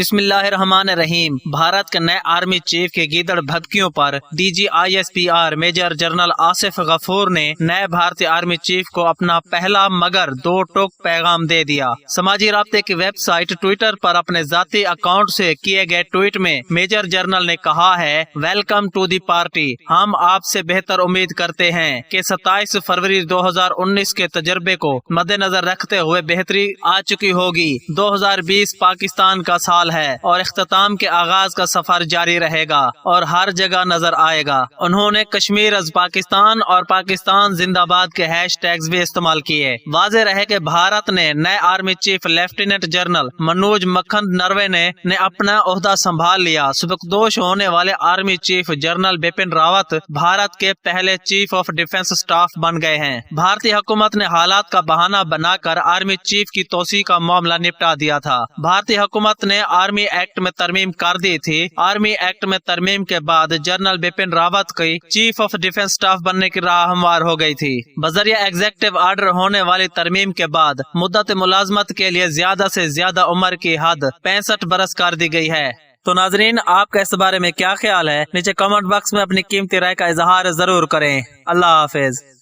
بسم اللہ الرحمن الرحیم۔ بھارت کے نئے آرمی چیف کے گیدڑ بھبکیوں پر D G I S P R major general Asif Ghafoor نے نئے بھارتی آرمی چیف کو اپنا پہلا مگر دو ٹوک پیغام دے دیا۔ سماجی رابطے کی ویب سائٹ ٹویٹر پر اپنے ذاتی اکاؤنٹ سے کیے گئے ٹویٹ میں میجر جنرل نے کہا ہے، ویلکم ٹو دی پارٹی۔ ہم آپ سے بہتر امید کرتے ہیں کہ 27 فروری 2019 کے تجربے کو مد نظر رکھتے ہوئے بہتری آ چکی ہوگی۔ 2020 پاکستان کا سال ہے اور اختتام کے آغاز کا سفر جاری رہے گا اور ہر جگہ نظر آئے گا۔ انہوں نے کشمیر از پاکستان اور پاکستان زندہ باد کے ہیش ٹیگز بھی استعمال کیے۔ واضح رہے کہ بھارت نے نئے army chief lieutenant general Manoj Mukund Naravane نے اپنا عہدہ سنبھال لیا۔ سبکدوش ہونے والے army chief general Bipin Rawat Bharat کے پہلے چیف آف ڈیفنس اسٹاف بن گئے ہیں۔ بھارتی حکومت نے حالات کا بہانہ بنا کر آرمی چیف کی توسیع کا معاملہ نپٹا دیا تھا۔ بھارتی حکومت نے آرمی ایکٹ میں ترمیم کر دی تھی۔ آرمی ایکٹ میں ترمیم کے بعد جنرل بپن راوت کی چیف آف ڈیفنس اسٹاف بننے کی راہ ہموار ہو گئی تھی۔ بذریعہ ایگزیکٹو آرڈر ہونے والی ترمیم کے بعد مدت ملازمت کے لیے زیادہ سے زیادہ عمر کی حد 65 برس کر دی گئی ہے۔ تو ناظرین، آپ کا اس بارے میں کیا خیال ہے؟ نیچے کمنٹ باکس میں اپنی قیمتی رائے کا اظہار ضرور کریں۔ اللہ حافظ۔